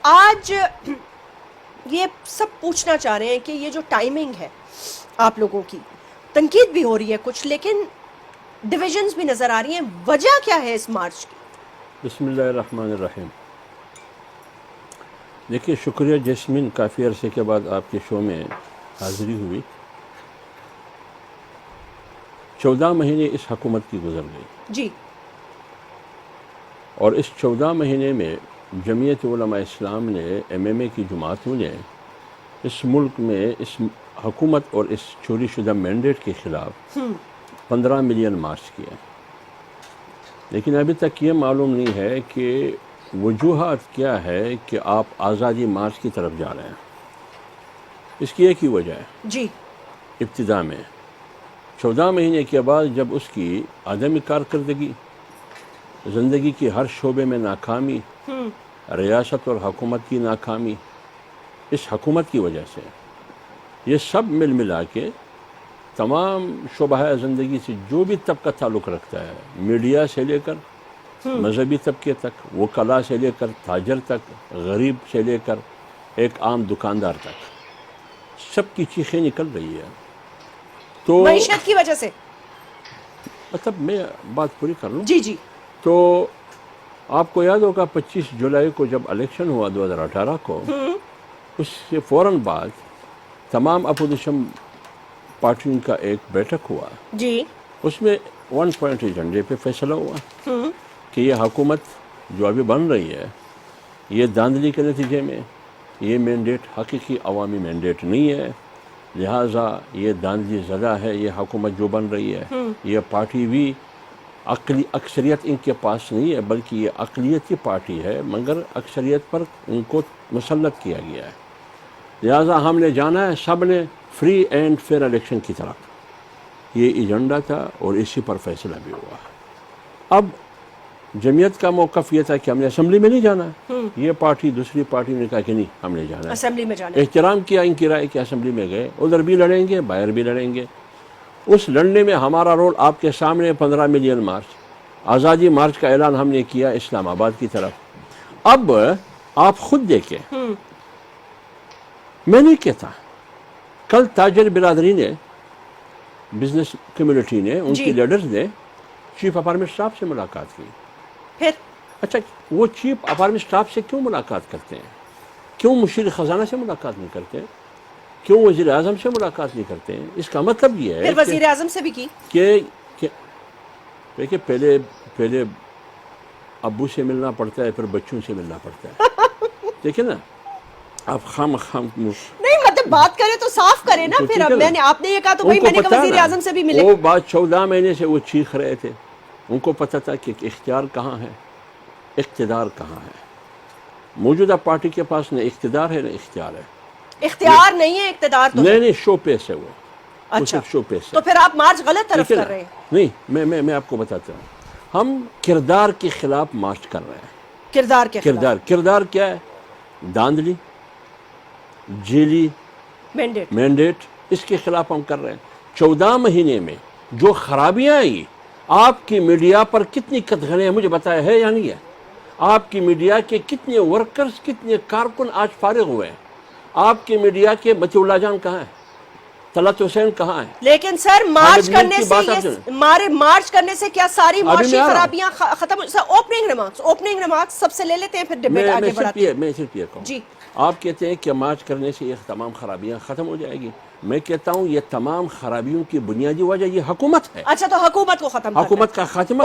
آج یہ سب پوچھنا چاہ رہے ہیں کہ یہ جو ٹائمنگ ہے آپ لوگوں کی، تنقید بھی ہو رہی ہے کچھ، لیکن ڈویژنز بھی نظر آ رہی ہیں، وجہ کیا ہے اس مارچ کی؟ بسم اللہ الرحمن الرحیم۔ دیکھیے، شکریہ جیسمین، کافی عرصے کے بعد آپ کے شو میں حاضری ہوئی۔ 14 مہینے اس حکومت کی گزر گئی جی، اور اس 14 مہینے میں جمعیت علماء اسلام نے، MMA کی جماعتوں نے اس ملک میں اس حکومت اور اس چوری شدہ مینڈیٹ کے خلاف 15 ملین مارچ کیا، لیکن ابھی تک یہ معلوم نہیں ہے کہ وجوہات کیا ہے کہ آپ آزادی مارچ کی طرف جا رہے ہیں۔ اس کی ایک ہی وجہ ہے، جی، ابتدا میں 14 مہینے کے بعد جب اس کی عدم کارکردگی، زندگی کی ہر شعبے میں ناکامی، ریاست اور حکومت کی ناکامی، اس حکومت کی وجہ سے یہ سب مل ملا کے تمام شعبہ زندگی سے جو بھی طبقہ تعلق رکھتا ہے، میڈیا سے لے کر مذہبی طبقے تک، وکلاء سے لے کر تاجر تک، غریب سے لے کر ایک عام دکاندار تک، سب کی چیخیں نکل رہی ہے۔ تو معیشت کی وجہ سے، مطلب میں بات پوری کر لوں۔ جی جی، تو آپ کو یاد ہوگا 25 جولائی کو جب الیکشن ہوا 2018 کو، اس سے فوراً بعد تمام اپوزیشن پارٹیوں کا ایک بیٹھک ہوا۔ جی، اس میں 1 پوائنٹ ایجنڈے پہ فیصلہ ہوا کہ یہ حکومت جو ابھی بن رہی ہے، یہ دھاندلی کے نتیجے میں یہ مینڈیٹ حقیقی عوامی مینڈیٹ نہیں ہے، لہٰذا یہ دھاندلی زدہ ہے یہ حکومت جو بن رہی ہے۔ یہ پارٹی بھی اکثریت ان کے پاس نہیں ہے، بلکہ یہ اقلیتی پارٹی ہے، مگر اکثریت پر ان کو مسلط کیا گیا ہے، لہٰذا ہم نے جانا ہے سب نے فری اینڈ فیئر الیکشن کی طرف۔ یہ ایجنڈا تھا اور اسی پر فیصلہ بھی ہوا۔ اب جمعیت کا موقف یہ تھا کہ ہم نے اسمبلی میں نہیں جانا ہے، یہ پارٹی دوسری پارٹی نے کہا کہ نہیں، ہم نے جانا ہے، اسمبلی میں جانا ہے۔ احترام کیا ان کی رائے کہ اسمبلی میں گئے، ادھر بھی لڑیں گے باہر بھی لڑیں گے۔ اس لڑنے میں ہمارا رول آپ کے سامنے 15 ملین مارچ، آزادی مارچ کا اعلان ہم نے کیا اسلام آباد کی طرف۔ اب آپ خود دیکھیں، میں نہیں کہتا، کل تاجر برادری نے، بزنس کمیونٹی نے، ان کی لیڈرز نے چیف اپارٹمنٹ اسٹاف سے ملاقات کی۔ پھر اچھا، وہ چیف اپارٹمنٹ اسٹاف سے کیوں ملاقات کرتے ہیں؟ کیوں مشیر خزانہ سے ملاقات نہیں کرتے؟ کیوں وزیر اعظم سے ملاقات نہیں کرتے ہیں؟ اس کا مطلب یہ ہے پھر وزیر اعظم سے بھی کی کہ دیکھیں، پہلے ابو سے ملنا پڑتا ہے، پھر بچوں سے ملنا پڑتا ہے۔ دیکھیں نا، آپ خام نہیں، مطلب بات کرے تو صاف کرے نا۔ پھر اب میں نے، آپ نے یہ کہا تو بھائی میں نے کہا وزیر اعظم سے بھی ملے۔ وہ بات 14 مہینے سے وہ چیخ رہے تھے، ان کو پتہ تھا کہ اختیار کہاں ہے، اقتدار کہاں ہے۔ موجودہ پارٹی کے پاس نہ اقتدار ہے نہ اختیار ہے۔ اختیار نہیں ہے، اقتدار تو ہے۔ نہیں، شو پیس ہے وہ۔ اچھا، شو پیس ہے۔ تو پھر آپ مارچ غلط طرف کر رہے ہیں۔ نہیں، میں آپ کو بتاتا ہوں، ہم کردار کے خلاف مارچ کر رہے ہیں۔ کردار کے خلاف؟ کردار کیا ہے؟ دھاندلی، جیلی مینڈیٹ، اس کے خلاف ہم کر رہے ہیں۔ 14 مہینے میں جو خرابیاں آئی، آپ کی میڈیا پر کتنی قدغنیں مجھے بتایا ہے یا نہیں ہے؟ آپ کی میڈیا کے کتنے ورکرز، کتنے کارکن آج فارغ ہوئے ہیں؟ آپ کی میڈیا کے متی اللہ جان کہاں ہیں؟ طلعت حسین کہاں ہیں؟ لیکن سر مارچ کرنے سے کیا ساری معاشی خرابیاں ختم؟ اوپننگ ریمارکس سب سے لے لیتے ہیں، پھر ڈیبیٹ آگے بڑھاتے ہیں۔ میں صرف یہ کہوں، جی، آپ کہتے ہیں کہ مارچ کرنے سے یہ تمام خرابیاں ختم ہو جائے گی، میں کہتا ہوں یہ تمام خرابیوں کی بنیادی وجہ یہ حکومت ہے۔ اچھا، تو حکومت کو ختم کرنا ہے۔ حکومت کا خاتمہ